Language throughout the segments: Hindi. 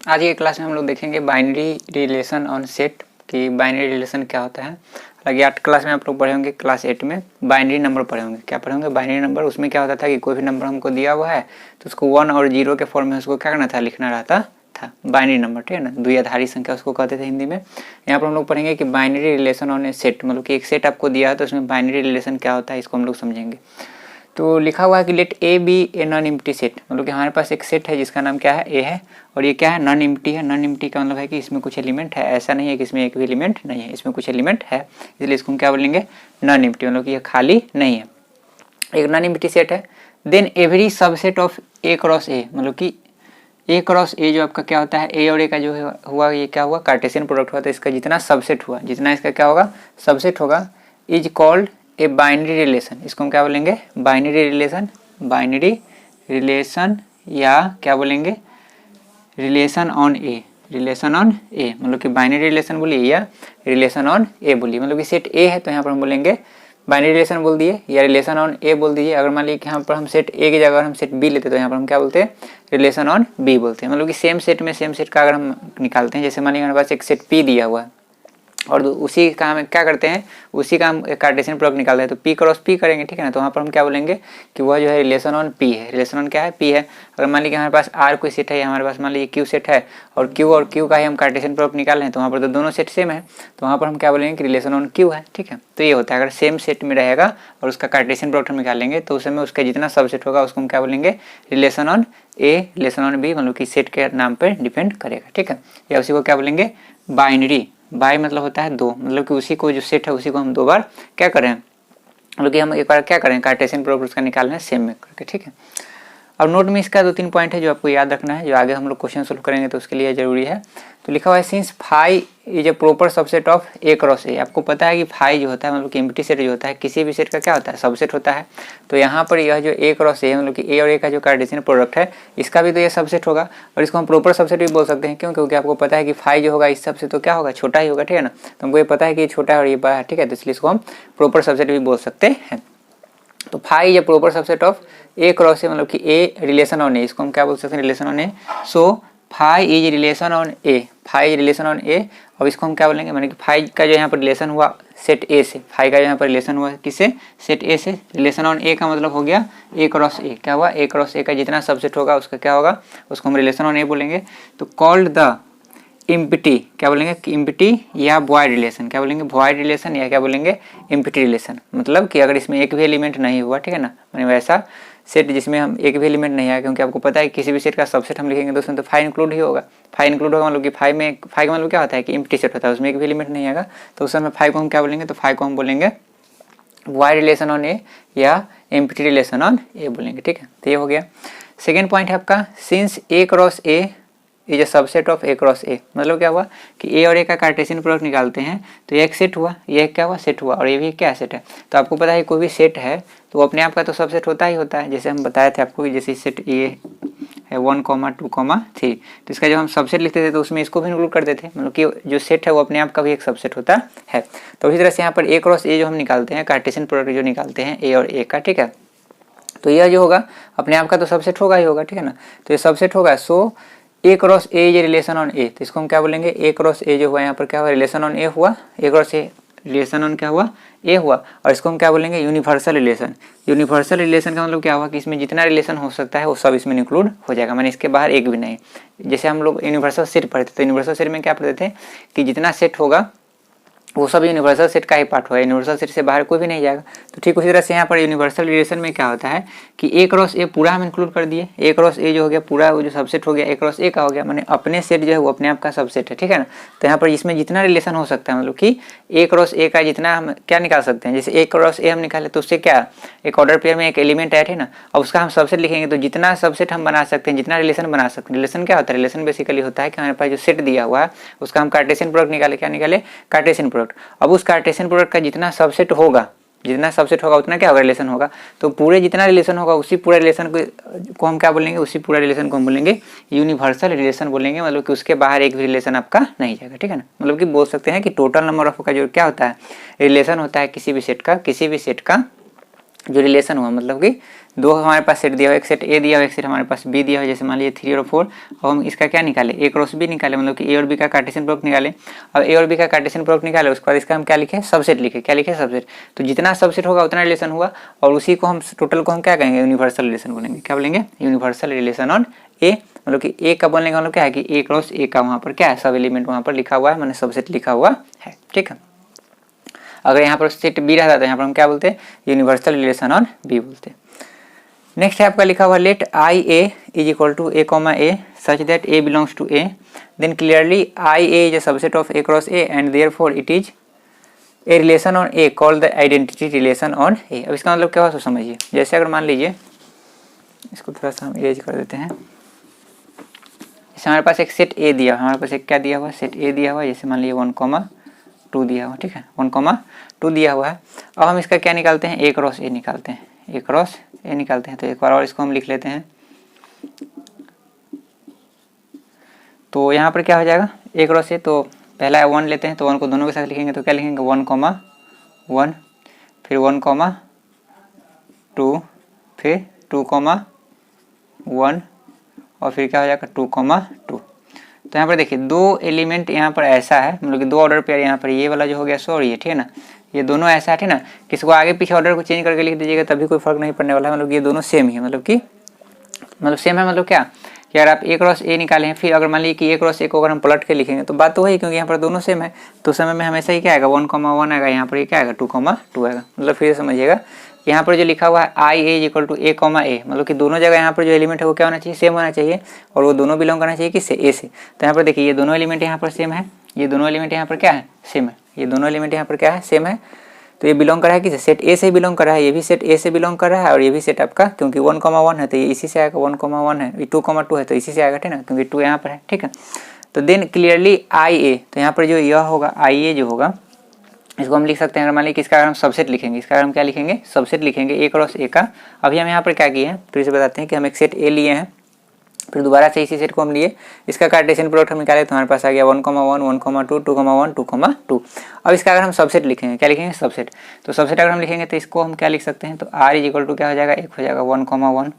आज के क्लास में हम लोग देखेंगे बाइनरी रिलेशन ऑन सेट कि बाइनरी रिलेशन क्या होता है। हालांकि 8 क्लास में आप लोग पढ़े होंगे, क्लास 8 में बाइनरी नंबर पढ़े होंगे। क्या पढ़े होंगे? Binary number. उसमें क्या होता था कि कोई भी नंबर हमको दिया हुआ है तो उसको 1 और 0 के फॉर्म में उसको क्या करना था, लिखना रहता था। बाइनरी नंबर, ठीक है ना, द्विआधारी संख्या उसको कहते थे हिंदी में। यहाँ पर हम लोग पढ़ेंगे कि binary relation on A set, मतलब कि एक सेट आपको दिया है तो उसमें बाइनरी रिलेशन क्या होता है, इसको हम लोग समझेंगे। तो लिखा हुआ है कि let A be a non empty set, मतलब कि हमारे पास एक सेट है जिसका नाम क्या है, ए है, और ये क्या है, नॉन एम्प्टी है। नॉन एम्प्टी का मतलब है कि इसमें कुछ एलिमेंट है, ऐसा नहीं है कि इसमें एक भी एलिमेंट नहीं है, इसमें कुछ एलिमेंट है, इसलिए इसको हम क्या बोलेंगे, नॉन एम्प्टी, मतलब कि ये खाली नहीं है, एक नॉन एम्प्टी सेट है। Then every subset of A cross A, मतलब कि ए क्रॉस ए जो आपका क्या होता है, ए और ए का जो हुआ ये क्या हुआ, कार्टेशियन प्रोडक्ट हुआ, तो इसका जितना सबसेट हुआ, जितना इसका क्या होगा, सबसेट होगा, is called a binary relation. इसको हम क्या बोलेंगे, बाइनरी रिलेशन। बाइनरी रिलेशन या क्या बोलेंगे, relation on A, relation on A, मतलब कि बाइनरी रिलेशन बोलिए या रिलेशन ऑन ए बोलिए। मतलब कि सेट ए है तो यहाँ पर हम बोलेंगे बाइनरी रिलेशन बोल दिए या रिलेशन ऑन ए बोल दीजिए। अगर मान लीजिए कि यहाँ पर हम सेट ए की जगह हम सेट बी लेते तो यहाँ पर हम क्या बोलते हैं, रिलेशन ऑन बी बोलते हैं। मतलब कि सेम सेट में सेम सेट का अगर हम निकालते हैं, जैसे मान लीजिए हमारे पास एक सेट पी दिया हुआ है और उसी का हम क्या करते हैं, उसी का हम कार्टेशियन प्रोडक्ट निकालते हैं, तो पी क्रॉस पी करेंगे, ठीक है ना। तो वहाँ पर हम क्या बोलेंगे कि वह जो है रिलेशन ऑन पी है। रिलेशन ऑन क्या है, पी है। अगर मान लीजिए हमारे पास आर कोई सेट है, हमारे पास मान लीजिए क्यू सेट है और क्यू का ही हम कार्टेशियन प्रोडक्ट निकाल रहे हैं, तो वहाँ पर तो दोनों सेट सेम है, तो वहाँ पर हम क्या बोलेंगे कि रिलेशन ऑन क्यू है, ठीक है। तो ये होता है, अगर सेम सेट में रहेगा और उसका कार्टेशियन प्रोडक्ट हम निकालेंगे तो उस समय उसका जितना सबसेट होगा उसको हम क्या बोलेंगे, relation on A, relation on B, मतलब कि सेट के नाम पर डिपेंड करेगा, ठीक है। या उसी को क्या बोलेंगे, बाइनरी। बाई मतलब होता है दो, मतलब कि उसी को जो सेट है उसी को हम दो बार क्या करें, मतलब कि हम एक बार क्या करें, कार्टेशियन प्रोडक्ट उसका निकालना है सेम में करके, ठीक है। और नोट में इसका 2-3 पॉइंट है जो आपको याद रखना है, जो आगे हम लोग क्वेश्चन सोल्व करेंगे तो उसके लिए जरूरी है। तो लिखा हुआ है since phi is a proper subset of A cross A. आपको पता है कि फाई जो होता है, मतलब कि एम्प्टी सेट जो होता है, किसी भी सेट का क्या होता है, सबसेट होता है। तो यहाँ पर यह जो ए क्रॉस ए है, मतलब कि ए और ए का जो कार्टेशियन प्रोडक्ट है, इसका भी तो ये सबसेट होगा और इसको हम प्रॉपर सबसेट भी बोल सकते हैं। क्यों? क्योंकि आपको पता है कि फाई जो होगा इस सबसे तो क्या होगा, छोटा ही होगा, ठीक है ना। तो हमको ये पता है कि ये छोटा है और ये बड़ा है, ठीक है, तो इसलिए इसको हम प्रॉपर सबसेट भी बोल सकते हैं। तो phi is a proper subset of A cross A, मतलब कि ए रिलेशन ऑन ए, इसको हम क्या बोल सकते हैं, relation on A. So phi is relation on A, phi is relation on A. अब इसको हम क्या बोलेंगे, मतलब कि फाई का जो यहाँ पर रिलेशन हुआ सेट ए से, फाई का यहाँ पर रिलेशन हुआ किससे, सेट ए से। रिलेशन ऑन ए का मतलब हो गया ए क्रॉस ए, क्या हुआ, ए क्रॉस ए का जितना सबसेट होगा उसका क्या होगा, उसको हम रिलेशन ऑन ए बोलेंगे। तो कॉल्ड द इम्पिटी, क्या बोलेंगे, इम्पिटी या वॉइड रिलेशन, क्या बोलेंगे, वॉइड रिलेशन या क्या बोलेंगे, इम्पिटी रिलेशन। मतलब कि अगर इसमें एक भी एलिमेंट नहीं हुआ, ठीक है ना, मैंने वैसा सेट जिसमें हम एक भी एलिमेंट नहीं आया, क्योंकि आपको पता है किसी भी सेट का सबसेट हम लिखेंगे तो उसमें तो फाई इंक्लूड ही होगा। फाई इंक्लूड होगा मतलब कि फाई का मतलब क्या होता है कि इम्पिटी सेट होता है, उसमें एक भी एलिमेंट नहीं आएगा, तो उस समय फाई को हम क्या बोलेंगे, तो फाई को हम बोलेंगे वॉइड रिलेशन ऑन ए या इम्पिटी रिलेशन ऑन ए बोलेंगे, ठीक है। तो ये हो गया। सेकेंड पॉइंट है आपका, since A cross A is a subset of A cross A, मतलब क्या हुआ कि ए और ए का कार्टेशियन प्रोडक्ट निकालते हैं तो ये एक सेट हुआ, ये क्या हुआ, सेट हुआ, और ये भी क्या सेट है। तो आपको पता है कोई भी सेट है तो वो अपने आप का तो सबसेट होता ही होता है। जैसे हम बताए थे आपको कि जैसे सेट ए है 1, 2, 3, तो इसका जब हम सबसेट लिखते थे तो उसमें इसको भी इंक्लूड कर देते, मतलब कि जो सेट है वो अपने आप का भी एक सबसेट होता है। तो इसी तरह से यहाँ पर ए क्रॉस ए जो हम निकालते हैं, कार्टेशियन प्रोडक्ट जो निकालते हैं ए और ए का, ठीक है, तो यह जो होगा अपने आप का तो सबसेट होगा ही होगा, ठीक है ना। तो ये सबसेट होगा। So A cross A is relation on A, तो इसको हम क्या बोलेंगे, ए क्रॉस ए जो हुआ यहाँ पर क्या हुआ, रिलेशन ऑन ए हुआ, ए क्रॉस ए रिलेशन ऑन क्या हुआ, ए हुआ, और इसको हम क्या बोलेंगे, यूनिवर्सल रिलेशन। यूनिवर्सल रिलेशन का मतलब क्या हुआ कि इसमें जितना रिलेशन हो सकता है वो सब इसमें इंक्लूड हो जाएगा, मैंने इसके बाहर एक भी नहीं। जैसे हम लोग यूनिवर्सल सेट पढ़ते थे, तो यूनिवर्सल सेट में क्या पढ़ते थे कि जितना सेट होगा वो सब यूनिवर्सल सेट का ही पार्ट होगा, यूनिवर्सल सेट से बाहर कोई भी नहीं जाएगा। तो ठीक उसी तरह से यहाँ पर यूनिवर्सल रिलेशन में क्या होता है कि ए क्रॉस ए पूरा हम इंक्लूड कर दिए, ए क्रॉस ए जो हो गया पूरा वो जो सबसेट हो गया ए क्रॉस ए का हो गया, माने अपने सेट जो है वो अपने आप का सबसेट है, ठीक है ना। तो यहाँ पर इसमें जितना रिलेशन हो सकता है, मतलब कि ए क्रॉस ए का जितना हम क्या निकाल सकते हैं, जैसे ए क्रॉस ए हम निकाले तो उससे क्या एक ऑर्डर पेयर में एक एलिमेंट ऐड है ना, और उसका हम सबसेट लिखेंगे तो जितना सबसेट हम बना सकते हैं, जितना रिलेशन बना सकते हैं। रिलेशन क्या होता है, रिलेशन बेसिकली होता है कि हमारे पास जो सेट दिया हुआ है उसका हम कार्टेशियन प्रोडक्ट निकाले, क्या निकाले, कार्टेशियन प्रोडक्ट। अब उस कार्टेशियन प्रोडक्ट का जितना सबसेट होगा, जितना सबसेट होगा उतना क्या होगा, रिलेशन होगा। तो पूरे जितना रिलेशन होगा उसी पूरे रिलेशन को हम क्या बोलेंगे, उसी पूरा रिलेशन को हम बोलेंगे यूनिवर्सल रिलेशन बोलेंगे, मतलब कि उसके बाहर एक भी रिलेशन आपका नहीं जाएगा, ठीक है ना। मतलब कि बोल सकते हैं कि टोटल नंबर ऑफ का जो क्या होता है रिलेशन होता है किसी भी सेट का, किसी भी सेट का जो रिलेशन हुआ, मतलब कि दो हमारे पास सेट दिया हुआ, एक सेट ए दिया हुआ, एक सेट हमारे पास बी दिया हुआ, जैसे मान लीजिए 3 और 4। अब हम इसका क्या निकाले, ए क्रॉस बी निकाले, मतलब कि ए और बी का कार्टेशियन प्रोडक्ट निकाले। अब ए और बी का कार्टेशियन प्रोडक्ट निकाले, उसके बाद इसका हम क्या लिखे, सबसेट लिखे। क्या लिखे, सबसेट। तो जितना सबसेट होगा उतना रिलेशन हुआ, और उसी को हम टोटल को हम क्या कहेंगे, यूनिवर्सल रिलेशन बोलेंगे। क्या बोलेंगे, यूनिवर्सल रिलेशन ऑन ए। मतलब कि ए का बोलने का मतलब क्या है कि ए क्रॉस ए का वहाँ पर क्या है, सब एलिमेंट वहाँ पर लिखा हुआ है, मैंने सबसेट लिखा हुआ है। ठीक है। अगर यहाँ पर सेट बी रहता तो यहाँ पर हम क्या बोलते हैं, यूनिवर्सल रिलेशन ऑन बी बोलते हैं। नेक्स्ट है आपका लिखा हुआ let I A is equal to A comma A such that A belongs to A, then clearly I A is a subset of A cross A and therefore it is a relation on A called the identity relation on A. अब इसका मतलब क्या हुआ, समझिए। जैसे अगर मान लीजिए, इसको थोड़ा सा हम इरेज कर देते हैं। जैसे हमारे पास एक सेट ए दिया, हमारे पास एक क्या दिया हुआ, सेट ए दिया हुआ, जैसे मान लीजिए 1,2 दिया हुआ। ठीक है, 1,2 दिया हुआ है। अब हम इसका क्या निकालते हैं, ए क्रॉस ए निकालते हैं, ए क्रॉस ए निकालते हैं। तो एक बार और इसको हम लिख लेते हैं। तो यहाँ पर क्या हो जाएगा, ए क्रॉस ए, तो पहला 1 लेते हैं, तो 1 को दोनों के साथ लिखेंगे, तो क्या लिखेंगे 1,1, फिर 1,2, फिर 2,1, और फिर क्या हो जाएगा 2,2। तो यहाँ पर देखिए दो एलिमेंट यहाँ पर ऐसा है, मतलब कि दो ऑर्डर पेयर यहाँ पर, ये वाला जो हो गया सो, और ये, ठीक है ना, ये दोनों ऐसा है, ठीक ना। किसी को आगे पीछे ऑर्डर को चेंज करके लिख दीजिएगा तभी कोई फर्क नहीं पड़ने वाला है। मतलब ये दोनों सेम ही है, मतलब सेम है। मतलब क्या कि अगर आप ए क्रॉस ए निकाले हैं, फिर अगर मान लीजिए कि ए क्रॉस ए को अगर हम पलट के लिखेंगे तो बात तो वही, क्योंकि यहाँ पर दोनों सेम है। तो समय में हमेशा ही क्या आएगा, 1,1 आएगा, यहाँ पर ये क्या आएगा 2,2 आएगा। मतलब फिर समझिएगा, यहाँ पर जो लिखा हुआ है I A is equal to A comma A, मतलब कि दोनों जगह यहाँ पर जो एलिमेंट है वो क्या होना चाहिए, सेम होना चाहिए, और वो दोनों बिलोंग करना चाहिए किससे, ए से। तो यहाँ पर देखिए ये दोनों एलिमेंट यहाँ पर सेम है, ये दोनों एलिमेंट यहाँ पर क्या है, सेम है, ये दोनों एलिमेंट यहाँ पर क्या है, सेम है। तो ये बिलोंग कर रहा है किसे, सेट ए से बिलोंग कर रहा है, ये भी सेट ए से बिलोंग कर रहा है, और ये भी सेट आपका, क्योंकि 1,1 है तो ये इसी से आएगा, 1,1 है, 2,2 है तो इसी से आएगा, ठीक ना, क्योंकि 2 यहाँ पर है। ठीक है, तो देन क्लियरली आई ए, तो यहाँ पर जो यह होगा आई ए जो होगा, इसको हम लिख सकते हैं, अगर मान लीजिए किसका अगर हम सबसेट लिखेंगे, इसका अगर हम क्या लिखेंगे, सबसेट लिखेंगे ए क्रॉस ए का। अभी हम यहाँ पर क्या किए हैं, फिर इसे बताते हैं कि हम एक सेट ए लिए हैं, फिर दोबारा से इसी सेट को हम लिए, इसका कार्टेशियन प्रोडक्ट हम निकाले, तो हमारे पास आ गया 1,1, 1,2, 2,1, 2,2। अब इसका अगर हम सबसेट लिखेंगे, क्या लिखेंगे, सबसेट। तो सबसेट अगर हम लिखेंगे तो इसको हम क्या लिख सकते हैं, तो आर इज इक्वल टू क्या हो जाएगा, एक हो जाएगा 1,1,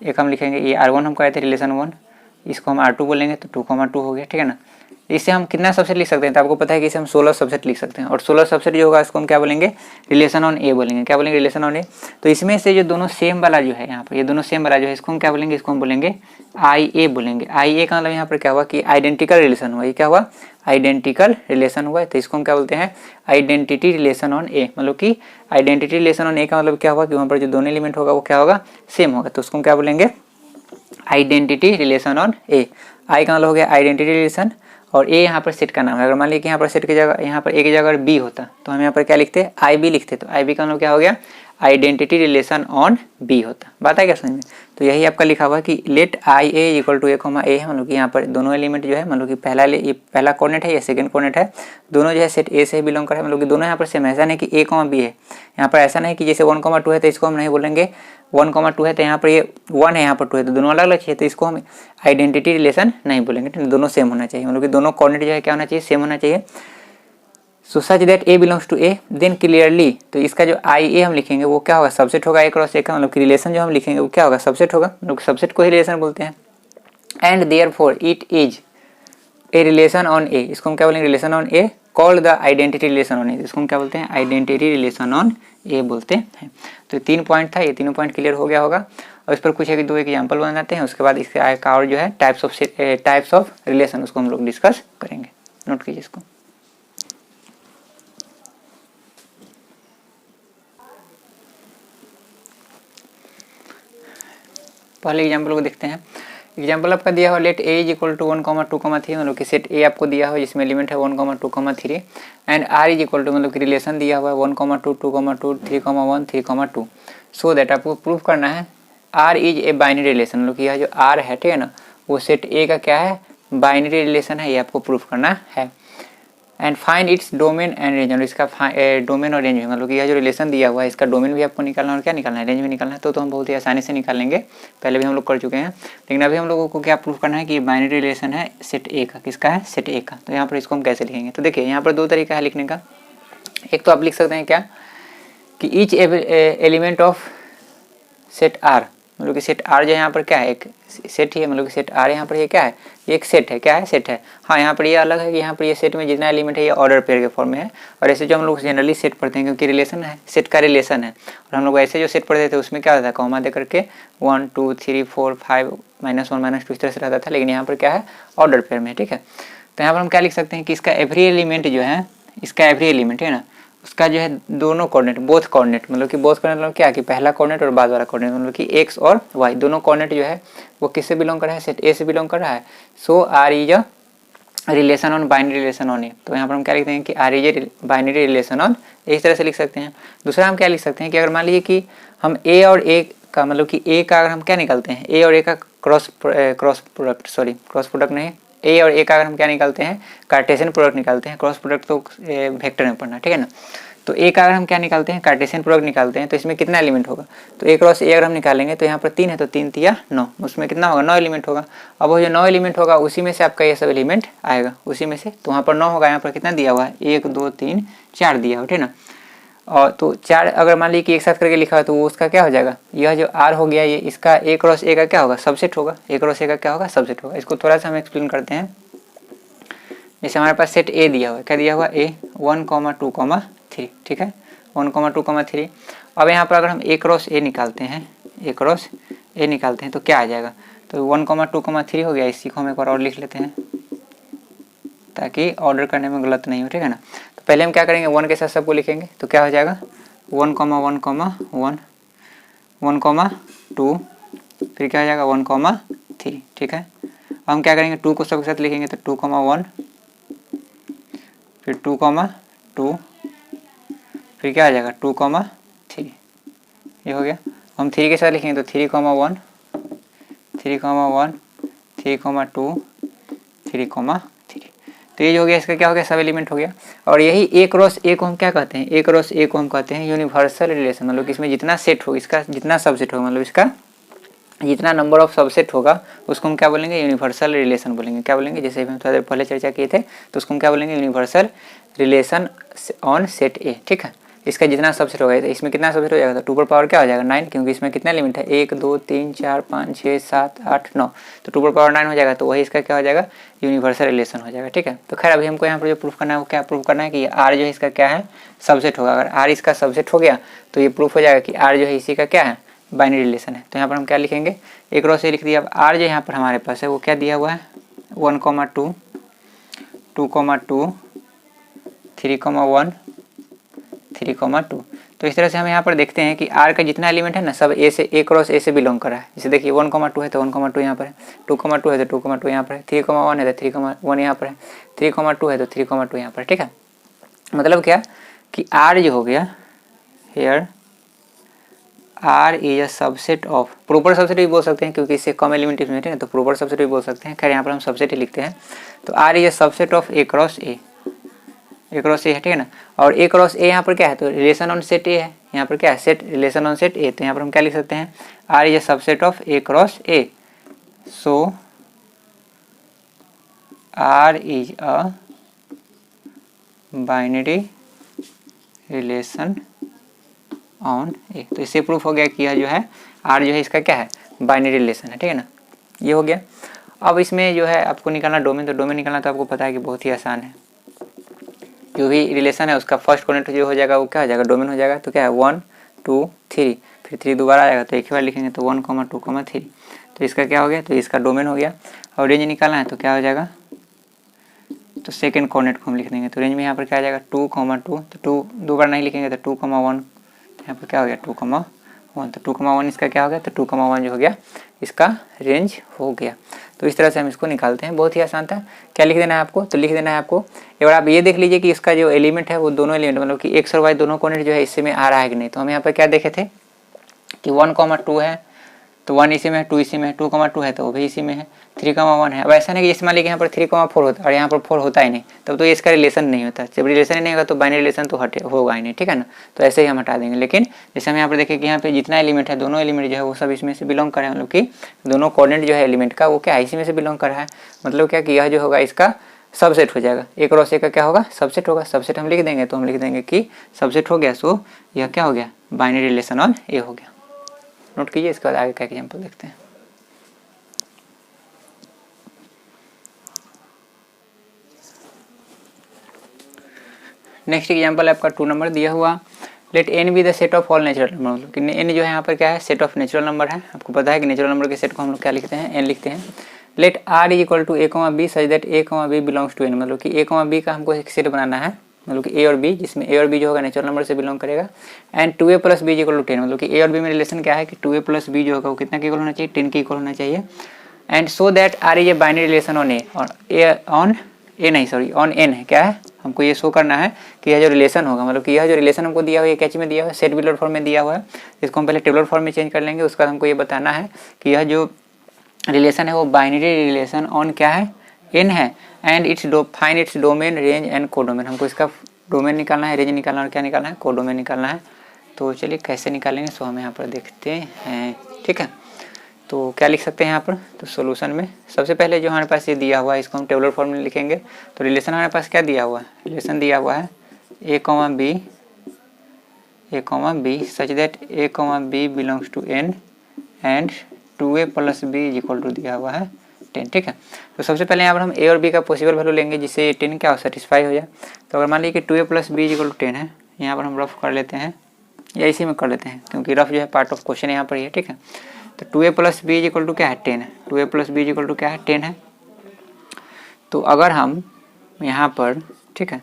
एक हम लिखेंगे, ये R1 हम कहते हैं रिलेशन 1, इसको हम R2 बोलेंगे तो 2,2 हो गया। ठीक है ना, इससे हम कितना सबसेट लिख सकते हैं, तो आपको पता है कि इसे हम 16 सबसेट लिख सकते हैं, और 16 सबसेट जो होगा इसको हम क्या बोलेंगे, रिलेशन ऑन ए बोलेंगे। क्या बोलेंगे, रिलेशन ऑन ए। तो इसमें से जो दोनों सेम वाला जो है यहाँ पर, ये दोनों सेम वाला जो है, इसको हम क्या बोलेंगे, इसको हम बोलेंगे आई ए बोलेंगे। आई ए का मतलब यहाँ पर क्या हुआ कि आइडेंटिकल रिलेशन हुआ, ये क्या हुआ, आइडेंटिकल रिलेशन हुआ है। तो इसको हम क्या बोलते हैं, आइडेंटिटी रिलेशन ऑन ए। मतलब कि आइडेंटिटी रिलेशन ऑन ए का मतलब क्या हुआ कि वहाँ पर जो दोनों एलिमेंट होगा वो क्या होगा, सेम होगा। तो उसको हम क्या बोलेंगे, आइडेंटिटी रिलेशन ऑन ए। आई का मतलब हो गया आइडेंटिटी रिलेशन, और ए यहाँ पर सेट का नाम है। अगर मान लीजिए कि यहाँ पर सेट की जगह, यहाँ पर ए की जगह अगर बी होता तो हम यहाँ पर क्या लिखते, आई बी लिखते, तो आई बी का मतलब क्या हो गया, आइडेंटिटी रिलेशन ऑन बी होता। बात है क्या समझ में। तो यही आपका लिखा हुआ कि let I A equal to A comma A है, मतलब कि यहाँ पर दोनों एलिमेंट जो है, मतलब कि पहला कोऑर्डिनेट है या सेकंड कोऑर्डिनेट है, दोनों जो है सेट ए से बिलोंग कर है, मतलब कि दोनों यहाँ पर सेम है। ऐसा नहीं कि ए कॉमा बी है, यहाँ पर ऐसा नहीं कि जैसे 1,2 है तो इसको हम नहीं बोलेंगे 1,2 है तो यहाँ पर ये 1 है, यहाँ पर 2 है, तो दोनों अलग अलग चाहिए, तो इसको हम आइडेंटिटी रिलेशन नहीं बोलेंगे। दोनों सेम होना चाहिए, मतलब कि दोनों कोऑर्डिनेट जो है क्या होना चाहिए, सेम होना चाहिए। So such that A belongs to A, then clearly, तो इसका जो आई ए हम लिखेंगे वो क्या होगा, सबसेट होगा ए क्रॉस ए का, मतलब कि रिलेशन जो हम लिखेंगे वो क्या होगा, सबसेट होगा, मतलब सबसेट को ही रिलेशन बोलते हैं। And therefore it is a relation on A, इसको हम क्या बोलेंगे, relation on A called the identity relation on A, इसको हम क्या बोलते हैं, आइडेंटिटी रिलेशन ऑन ए बोलते हैं। तो 3 पॉइंट था, ये तीनों पॉइंट क्लियर हो गया होगा। और इस पर कुछ एक दो एग्जाम्पल बनाते हैं, उसके बाद इसके आगे का और जो है टाइप्स ऑफ रिलेशन उसको हम लोग डिस्कस करेंगे। नोट कीजिए इसको। पहले एग्जाम्पल को देखते हैं। एग्जाम्पल आपका दिया हुआ let A is equal to 1,2,3, मतलब कि सेट ए आपको दिया हुआ जिसमें एलिमेंट है 1,2,3, and R is equal to, मतलब कि रिलेशन दिया हुआ है 1,2, 2,2, 3,1, 3,2। सो दैट आपको प्रूव करना है R is a binary relation, मतलब कि यह जो आर है, ठीक है ना, वो सेट ए का क्या है, बाइनरी रिलेशन है, ये आपको प्रूफ करना है। And find its domain and range, और इसका डोमेन और रेंज में, मतलब कि यह जो रिलेशन दिया हुआ है इसका डोमेन भी आपको निकालना है और क्या निकालना है, रेंज भी निकालना है। तो हम बहुत ही आसानी से निकाल लेंगे, पहले भी हम लोग कर चुके हैं। लेकिन अभी हम लोगों को क्या प्रूफ करना है कि बाइनरी रिलेशन है सेट ए का, किसका है, सेट ए का। तो यहाँ पर इसको हम कैसे लिखेंगे, तो देखिए यहाँ पर दो तरीका है लिखने का। एक तो आप लिख सकते हैं क्या कि each element of set R, मतलब कि सेट आर जो है यहाँ पर क्या है, एक सेट ही है, मतलब कि सेट आर यहाँ पर ये क्या है, ये एक सेट है, क्या है, सेट है। हाँ, यहाँ पर ये अलग है कि यहाँ पर ये सेट में जितना एलिमेंट है ये ऑर्डर पेयर के फॉर्म में है, और ऐसे जो हम लोग जनरली सेट पढ़ते हैं क्योंकि रिलेशन है, सेट का रिलेशन है, और हम लोग ऐसे जो सेट पढ़ते थे उसमें क्या होता है, कॉमा दे करके 1 2 3 4 5 -1 -2 इस तरह से रहता था, लेकिन यहाँ पर क्या है, ऑर्डर पेयर में, ठीक है। तो यहाँ पर हम क्या लिख सकते हैं कि इसका एवरी एलिमेंट जो है, इसका एवरी एलिमेंट है ना, उसका जो है दोनों कोऑर्डिनेट, बोथ कोऑर्डिनेट, मतलब कि बोथ कोऑर्डिनेट मतलब क्या कि पहला कोऑर्डिनेट और बाद वाला कोऑर्डिनेट, मतलब कि एक्स और वाई दोनों कोऑर्डिनेट जो है वो किससे बिलोंग कर रहा है, सेट ए से बिलोंग कर रहा है। So R is a relation on binary relation on A. तो यहाँ पर हम क्या लिखते हैं कि R is a binary relation on, इस तरह से लिख सकते हैं। दूसरा हम क्या लिख सकते हैं कि अगर मान लीजिए कि हम ए और ए का, मतलब कि ए का अगर हम क्या निकालते हैं, ए और ए का क्रॉस प्रोडक्ट नहीं, ए और ए का अगर हम क्या निकालते हैं, कार्टेशियन प्रोडक्ट निकालते हैं। क्रॉस प्रोडक्ट तो वेक्टर में पढ़ना, ठीक है ना। तो ए का अगर हम क्या निकालते हैं, कार्टेशियन प्रोडक्ट निकालते हैं, तो इसमें कितना एलिमेंट होगा, तो ए क्रॉस ए अगर हम निकालेंगे तो यहाँ पर 3 है, तो 3 तिया 9, उसमें कितना होगा, 9 एलिमेंट होगा। अब वो जो 9 एलिमेंट होगा उसी में से आपका ये सब एलिमेंट आएगा, उसी में से, तो वहाँ पर 9 होगा, यहाँ पर कितना दिया हुआ है, 1 2 3 4 दिया हो, ठीक है ना। और तो 4 अगर मान लीजिए कि एक साथ करके लिखा है तो वो उसका क्या हो जाएगा, यह जो आर हो गया ये इसका ए क्रॉस ए का क्या होगा, सबसेट होगा, ए क्रॉस ए का क्या होगा, सबसेट होगा। इसको थोड़ा सा हम एक्सप्लेन करते हैं। जैसे हमारे पास सेट ए दिया हुआ है, क्या दिया हुआ, ए 1 2 3, ठीक है, 1 2 3। अब यहाँ पर अगर हम ए क्रॉस ए निकालते हैं, ए क्रॉस ए निकालते हैं तो क्या आ जाएगा, तो 1 2 3 हो गया। इसी को हम एक बार और लिख लेते हैं ताकि ऑर्डर करने में गलत नहीं हो, ठीक है ना। तो पहले हम क्या करेंगे, 1 के साथ सबको लिखेंगे, तो क्या हो जाएगा 1 1 1 1 2, फिर क्या हो जाएगा 1 3, ठीक है। अब हम क्या करेंगे, 2 को सबके साथ लिखेंगे, तो 2 1, फिर 2 2, फिर क्या आ जाएगा 2 3, ये हो गया। हम 3 के साथ लिखेंगे तो 3 1 3 1 3 2 3 3। तो ये जो हो गया, इसका क्या हो गया, सब एलिमेंट हो गया। और यही ए क्रॉस ए को हम क्या कहते हैं, ए क्रॉस ए को हम कहते हैं यूनिवर्सल रिलेशन, मतलब इसमें जितना सेट हो, इसका जितना सबसेट होगा, मतलब इसका जितना नंबर ऑफ सबसेट होगा उसको हम क्या बोलेंगे, यूनिवर्सल रिलेशन बोलेंगे। क्या बोलेंगे, जैसे हम थोड़ा देर पहले चर्चा किए थे, तो उसको हम क्या बोलेंगे, यूनिवर्सल रिलेशन ऑन सेट ए, ठीक है। इसका जितना सबसेट होगा, तो इसमें कितना सबसेट हो जाएगा, तो 2 पर पावर क्या हो जाएगा 9, क्योंकि इसमें कितना लिमिट है, 1 2 3 4 5 6 7 8 9, तो 2 पर पावर 9 हो जाएगा, तो वही इसका क्या हो जाएगा, यूनिवर्सल रिलेशन हो जाएगा, ठीक है। तो खैर अभी हमको यहाँ पर जो प्रूफ करना है वो क्या प्रूफ करना है कि आर जो है इसका क्या है, सबसेट होगा। अगर आर इसका सबसेट हो गया तो ये प्रूफ हो जाएगा कि आर जो है इसी का क्या है, बाइनरी रिलेशन है। तो यहाँ पर हम क्या लिखेंगे, एक क्रॉस ए लिख दिया। अब आर जो यहाँ पर हमारे पास है वो क्या दिया हुआ है, 1 2 2 2 3 1 3 2। तो इस तरह से हम यहाँ पर देखते हैं कि आर का जितना एलिमेंट है ना, सब ए से, ए क्रॉस ए से बिलोंग कर रहा है। जैसे देखिए 1 2 है तो 1 2 यहाँ पर है, 2 2 है तो 2 2 यहाँ पर है, 3 1 है तो 3 1 यहाँ पर है, 3 2 है तो 3 2 यहाँ पर, ठीक है। मतलब क्या कि आर जो हो गया here, R is a subset of, proper subset भी बोल सकते हैं क्योंकि इससे कम एलिमेंट इसमें है, तो प्रॉपर सबसेट भी बोल सकते हैं। खैर यहाँ पर हम सबसेट ही लिखते हैं। तो R is a subset of A cross A, A cross A है, ठीक है ना। और ए क्रॉस ए यहाँ पर क्या है, तो रिलेशन ऑन सेट ए है, यहाँ पर क्या है, set relation on set A. तो यहाँ पर हम क्या लिख सकते हैं, R is a subset of A cross A, so R is a binary relation on A. तो इससे प्रूफ हो गया कि यह जो है आर जो है इसका क्या है, बाइनरी रिलेशन है, ठीक है ना। ये हो गया। अब इसमें जो है आपको निकालना डोमेन, तो डोमेन निकालना तो आपको पता है कि बहुत ही आसान है। जो भी रिलेशन है उसका फर्स्ट कोऑर्डिनेट जो हो जाएगा वो क्या हो जाएगा, डोमेन हो जाएगा। तो क्या है 1 2 3, फिर 3 दोबारा आएगा तो एक ही बार लिखेंगे, तो 1 2 3, तो इसका क्या हो गया, तो इसका डोमेन हो गया। और रेंज निकालना है तो क्या हो जाएगा, तो सेकंड कोऑर्डिनेट को हम लिख देंगे। तो रेंज में यहाँ पर क्या आ जाएगा 2 2, तो 2 दो बार नहीं लिखेंगे तो 2 1, यहाँ पर क्या हो गया 2 1, तो 2 1 इसका क्या हो गया, तो 2 1 जो हो गया इसका रेंज हो गया। तो इस तरह से हम इसको निकालते हैं, बहुत ही आसान था। क्या लिख देना है आपको, तो लिख देना है आपको एक बार आप ये देख लीजिए कि इसका जो एलिमेंट है वो दोनों एलिमेंट, मतलब कि एक्स और वाई दोनों कोऑर्डिनेट जो है इससे में आ रहा है कि नहीं। तो हम यहाँ पर क्या देखे थे कि 1 2 है तो 1 इसी में है, 2 इसी में है, 2 2 है तो वो भी इसी में है, 3 1 है। अब ऐसा नहीं कि जैसे मान लीजिए यहाँ पर 3 4 होता है और यहाँ पर 4 होता ही नहीं, तब तो इसका रिलेशन नहीं होता। जब रिलेशन ही नहीं होगा तो बाइनरी रिलेशन तो होगा ही नहीं, ठीक है ना। तो ऐसे ही हम हटा देंगे। लेकिन जैसे हम यहाँ पर देखें कि यहाँ पे जितना एलिमेंट है दोनों एलिमेंट जो है वो सब इसमें से बिलोंग कर रहे हैं, मतलब कि दोनों कोऑर्डिनेट जो है एलिमेंट का वो क्या इसी में से बिलोंग कर रहा है। मतलब क्या कि यह जो होगा इसका सबसेट हो जाएगा, ए क्रॉस ए का क्या होगा, सबसेट होगा। सबसेट हम लिख देंगे, तो हम लिख देंगे कि सबसेट हो गया, सो यह क्या हो गया, बाइनरी रिलेशन ऑन ए हो गया। नोट कीजिए, इसके बाद आगे का एग्जाम्पल देखते हैं। नेक्स्ट एग्जाम्पल आपका 2 नंबर दिया हुआ, let N be the set of all natural number, मतलब कि एन जो है यहाँ पर क्या है, सेट ऑफ नेचुरल नंबर है। आपको पता है कि नेचुरल नंबर के सेट को हम लोग क्या लिखते हैं, एन लिखते हैं। Let R is equal to A comma B such that A comma B belongs to N, मतलब कि ए कॉमा बी का हमको एक सेट बनाना है, मतलब कि ए और बी, जिसमें ए और बी जो होगा नेचुरल नंबर से बिलोंग करेगा। And 2a plus B is equal to 10, मतलब कि ए और बी में रिलेशन क्या है कि 2a प्लस बी जो होगा वो कितना के इक्वल होना चाहिए, 10 के इक्वल होना चाहिए। And so that R is a binary relation on A, और ऑन एन है, क्या है, हमको ये शो करना है कि यह जो रिलेशन होगा, मतलब कि यह जो रिलेशन हमको दिया हुआ है कैच में दिया हुआ है, सेट बिलोड फॉर्म में दिया हुआ है, इसको हम पहले टेबुलर फॉर्म में चेंज कर लेंगे। उसके बाद हमको ये बताना है कि यह जो रिलेशन है वो बाइनरी रिलेशन ऑन क्या है, एन है। And find its domain, range and codomain, हमको इसका डोमेन निकालना है, रेंज निकालना है और क्या निकालना है, कोडोमेन निकालना है। तो चलिए कैसे निकालेंगे, सो हम यहाँ पर देखते हैं। ठीक है, तो क्या लिख सकते हैं यहाँ पर, तो सॉल्यूशन में सबसे पहले जो हमारे पास ये दिया हुआ है इसको हम टेबुलर फॉर्म में लिखेंगे। तो रिलेशन हमारे पास क्या दिया हुआ है, रिलेशन दिया हुआ है A comma B such that A comma B belongs to N and 2a plus B is equal to दिया हुआ है 10। ठीक है, तो सबसे पहले यहाँ पर हम ए और बी का पॉसिबल वैल्यू लेंगे जिससे 10 क्या हो, सेटिस्फाई हो जाए। तो अगर मान लीजिए कि 2a plus B is equal to 10 है, यहाँ पर हम रफ कर लेते हैं या इसी में कर लेते हैं क्योंकि रफ जो है पार्ट ऑफ क्वेश्चन यहाँ पर ही है। ठीक है, तो 2a plus B is equal to क्या है, 10 है। 2a plus B is equal to क्या है, 10 है। तो अगर हम यहाँ पर, ठीक है,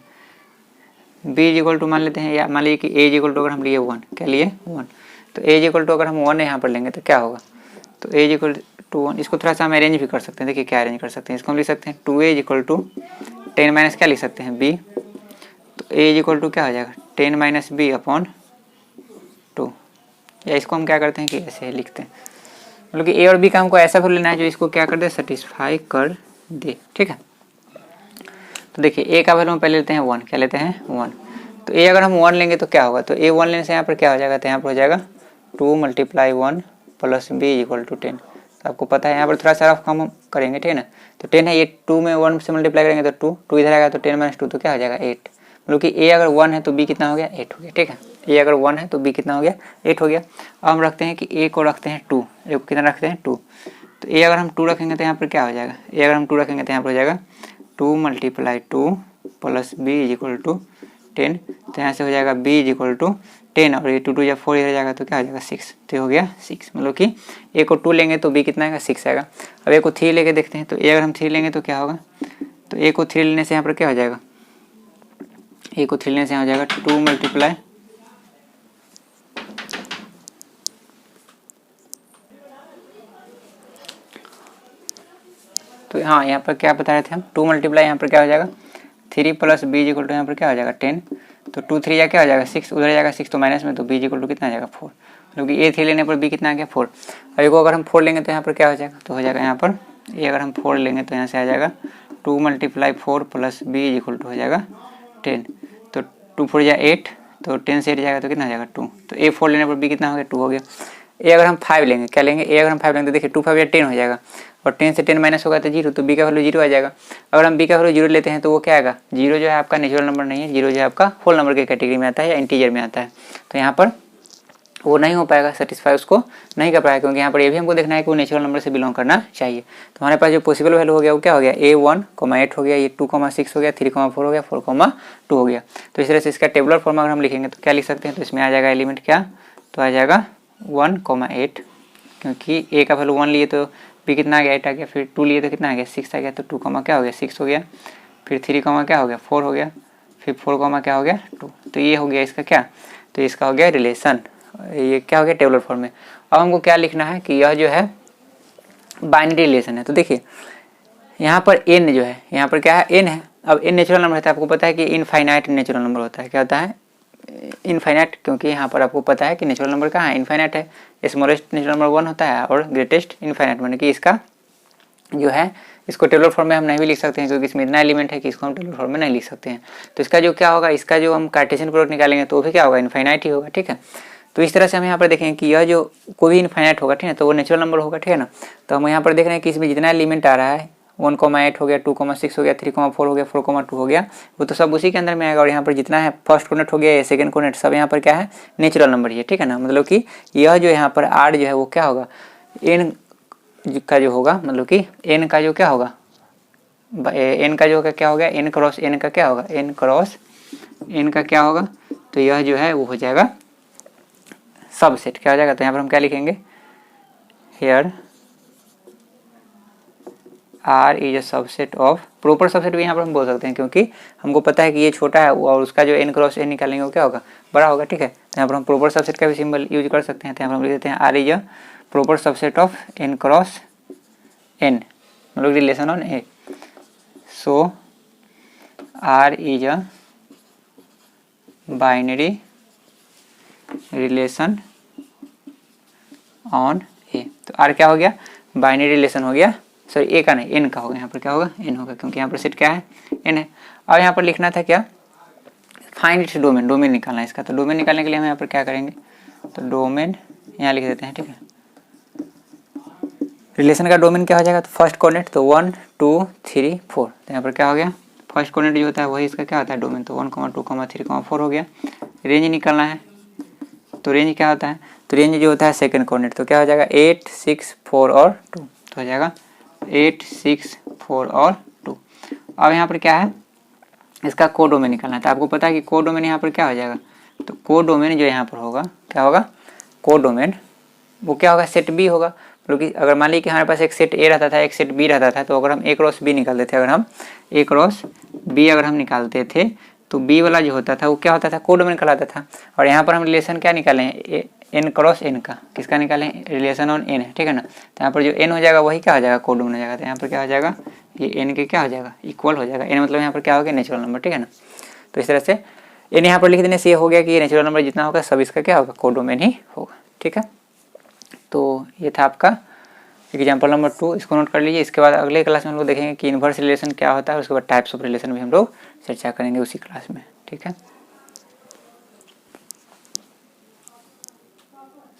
b इज इक्वल टू मान लेते हैं, या मान लीजिए कि a इज इक्वल टू अगर हम लिए 1, क्या लिए 1, तो a इज इक्वल टू अगर हम 1 यहाँ पर लेंगे तो क्या होगा, तो a इज इक्वल टू 1, इसको थोड़ा सा हम अरेंज भी कर सकते हैं। देखिए क्या अरेंज कर सकते हैं, इसको हम लिख सकते हैं 2a is equal to 10 minus क्या लिख सकते हैं, b, तो a इज इक्वल टू क्या हो जाएगा, 10 माइनस बी अपॉन 2, या इसको हम क्या करते हैं कि ऐसे लिखते हैं, मतलब कि ए और बी का हमको ऐसा वैल्यू लेना है जो इसको क्या कर दे, सेटिस्फाई कर दे। ठीक है, तो देखिए ए का वैल्यू हम पहले लेते हैं 1, क्या लेते हैं 1, तो ए अगर हम 1 लेंगे तो क्या होगा, तो ए 1 लेने से यहाँ पर क्या हो जाएगा, तो यहाँ पर हो जाएगा 2 multiply 1 plus b equal to 10। तो आपको पता है यहाँ पर थोड़ा सा रफ कम करेंगे, ठीक है ना, तो 10 है, ये 2 में 1 से मल्टीप्लाई करेंगे तो 2 इधर आएगा, तो 10 माइनस 2 तो क्या हो जाएगा 8, मतलब कि ए अगर 1 है तो बी कितना हो गया, 8 हो गया। ठीक है, ए अगर 1 है तो बी कितना हो गया, 8 हो गया। अब हम रखते हैं कि ए को रखते हैं 2, ए को कितना रखते हैं 2, तो ए अगर हम 2 रखेंगे तो यहाँ पर क्या हो जाएगा, ए अगर हम 2 रखेंगे तो यहाँ पर हो जाएगा 2 multiply 2 plus B is equal to 10, तो यहाँ से हो जाएगा b इज इक्वल टू 10 और ये 2 2 या 4 इधर जाएगा तो क्या हो जाएगा 6, तो हो गया 6, मतलब कि a को 2 लेंगे तो b कितना आएगा 6 आएगा। अब a को 3 लेके देखते हैं, तो a अगर हम 3 लेंगे तो क्या होगा, तो a को 3 लेने से यहाँ पर क्या हो जाएगा, a को 3 लेने से यहाँ हो जाएगा 2 मल्टीप्लाई, तो हाँ यहाँ पर क्या बता रहे थे हम, 2 मल्टीप्लाई यहाँ पर क्या हो जाएगा 3 प्लस बी इक्वल टू यहाँ पर क्या हो जाएगा 10, तो 2 3 या क्या हो जाएगा 6, उधर जाएगा 6 तो माइनस में, तो बी इक्वल टू कितना आ जाएगा 4, क्योंकि ए 3 लेने पर बी कितना आ गया 4। अब को अगर हम 4 लेंगे तो यहाँ पर क्या हो जाएगा, तो हो जाएगा यहाँ पर ए अगर हम 4 लेंगे तो यहाँ से आ जाएगा 2 multiply 4 plus b equal to हो जाएगा 10, तो 2 4 या 8, तो 10 से 8 जाएगा तो कितना आ जाएगा 2, तो ए 4 लेने पर बी कितना हो गया 2 हो गया। ए अगर हम 5 लेंगे, क्या लेंगे, ए अगर हम 5 लेंगे तो देखिए 2 5 या 10 हो जाएगा, और 10 से 10 माइनस होगा तो 0, तो बी का वैल्यू 0 आ जाएगा। अगर हम बी का वैल्यू 0 लेते हैं तो वो क्या आएगा, 0 जो है आपका नेचुरल नंबर नहीं है, 0 जो है आपका होल नंबर के कैटेगरी में आता है या इंटीजर में आता है, तो यहाँ पर वो नहीं हो पाएगा, सेटिस्फाई उसको नहीं कर पाएगा, क्योंकि यहाँ पर ये भी हमको देखना है कि वो नेचुरल नंबर से बिलोंग करना चाहिए। तो हमारे पास जो पॉसिबल वैल्यू हो गया वो क्या हो गया, A1, 8 हो गया, ये 2, 6 हो गया, 3, 4 हो गया, 4, 2 हो गया। तो इस तरह से इसका टेबुलर फॉर्म अगर हम लिखेंगे तो क्या लिख सकते हैं, तो इसमें आ जाएगा एलिमेंट क्या, तो आ जाएगा 1, 8, क्योंकि ए का वैल्यू 1 लिए तो बी कितना आ गया 8 आ गया, फिर 2 लिए तो कितना आ गया 6 आ गया, तो 2 क्या हो गया 6 हो गया, फिर 3 क्या हो गया 4 हो गया, फिर 4 क्या हो गया 2, तो ये हो गया इसका क्या, तो इसका हो गया रिलेशन, ये क्या हो गया टेबुलर फॉर्म में। अब हमको क्या लिखना है कि यह जो है बाइनरी रिलेशन है। तो देखिए यहाँ पर n जो है, यहाँ पर क्या है n है, अब n नेचुरल नंबर होता है, आपको पता है कि इनफाइनाइट नेचुरल नंबर होता है, क्या होता है इनफाइनाइट, क्योंकि यहाँ पर आपको पता है कि नेचुरल नंबर कहाँ है, इनफाइनाइट है, स्मॉलेस्ट नेचुरल नंबर 1 होता है और ग्रेटेस्ट इनफाइनाइट, माने कि इसका जो है इसको टेबुलर फॉर्म में हम नहीं भी लिख सकते हैं क्योंकि इसमें इतना एलिमेंट है कि इसको हम टेबुलर फॉर्म में नहीं लिख सकते हैं। तो इसका जो क्या होगा, इसका जो हम कार्टेशियन प्रोडक्ट निकालेंगे तो वो भी क्या होगा इनफाइनाइट ही होगा। ठीक है, तो इस तरह से हम यहाँ पर देखें कि यह जो कोई भी इनफाइनाइट होगा, ठीक है, तो वो नेचुरल नंबर होगा, ठीक है ना। तो हम यहाँ पर देख रहे हैं कि इसमें जितना एलिमेंट आ रहा है 1,8 हो गया, 2,6 हो गया, 3,4 हो गया, 4,2 हो गया, वो तो सब उसी के अंदर में आएगा। और यहाँ पर जितना है फर्स्ट कोऑर्डिनेट हो गया या सेकंड कोऑर्डिनेट सब यहाँ पर क्या है नेचुरल नंबर ही है, ठीक है ना। मतलब कि यह जो यहाँ पर r जो है वो क्या होगा n का जो होगा, मतलब कि n का जो क्या होगा n का जो होगा क्या हो गया n क्रॉस n का क्या होगा n क्रॉस n का क्या होगा, तो यह जो है वो हो जाएगा सबसेट। क्या हो जाएगा, तो यहाँ पर हम क्या लिखेंगे here R is a subset of, proper subset भी यहाँ पर हम बोल सकते हैं क्योंकि हमको पता है कि ये छोटा है और उसका जो n क्रॉस n निकालेंगे वो क्या होगा बड़ा होगा, ठीक है। तो यहाँ पर हम प्रॉपर सबसेट का भी सिंबल यूज कर सकते हैं। तो यहाँ पर हम लिख देते हैं R is a proper subset of n cross n, मतलब relation on A। So R is a binary relation on A। तो R क्या हो गया बाइनरी रिलेशन हो गया, सॉरी ए का नहीं n का होगा, यहाँ पर क्या होगा n होगा क्योंकि यहाँ पर सेट क्या है n है। अब यहाँ पर लिखना था क्या फाइंड इट्स डोमेन, डोमेन निकालना है इसका। तो डोमेन निकालने के लिए हम यहाँ पर क्या करेंगे, तो डोमेन यहाँ लिख देते हैं, ठीक है। रिलेशन का डोमेन क्या हो जाएगा, तो फर्स्ट कोऑर्डिनेट तो 1 2 3 4, तो यहाँ पर क्या हो गया फर्स्ट कोऑर्डिनेट जो होता है वही इसका क्या होता है डोमेन, तो 1 2 3 4 हो गया। रेंज निकालना है, तो रेंज क्या होता है, तो रेंज जो होता है सेकंड कोऑर्डिनेट, तो क्या हो जाएगा 8 6 4 और 2, तो हो जाएगा 8 6 4 और 2। अब यहाँ पर क्या है इसका कोडोमेन निकालना है। तो आपको पता है कि कोडोमेन यहाँ पर क्या हो जाएगा, तो कोडोमेन जो यहाँ पर होगा क्या होगा कोडोमेन वो क्या होगा सेट बी होगा। क्योंकि अगर मान लीजिए कि हमारे पास एक सेट ए रहता था एक सेट बी रहता था, तो अगर हम ए क्रॉस बी निकालते थे, अगर हम ए क्रॉस बी अगर हम निकालते थे तो बी वाला जो होता था वो क्या होता था कोडोमेन कहलाता था। और यहाँ पर हम रिलेशन क्या निकाले हैं एन क्रॉस एन का, किसका निकाले रिलेशन ऑन एन है, ठीक है ना। तो यहाँ पर जो एन हो जाएगा वही क्या हो जाएगा कोडोमेन हो जाएगा। तो यहाँ पर क्या हो जाएगा ये एन के क्या हो जाएगा इक्वल हो जाएगा, एन मतलब यहाँ पर क्या हो गया नेचुरल नंबर, ठीक है ना। तो इस तरह से एन यहाँ पर लिख देने से ये हो गया कि ये नेचुरल नंबर जितना होगा सब इसका क्या होगा कोडोमेन ही होगा, ठीक है। तो ये था आपका एग्जाम्पल नंबर 2, इसको नोट कर लीजिए। इसके बाद अगले क्लास में हम लोग देखेंगे कि इन्वर्स रिलेशन क्या होता है, उसके बाद टाइप्स ऑफ रिलेशन भी हम लोग चर्चा करेंगे उसी क्लास में, ठीक है।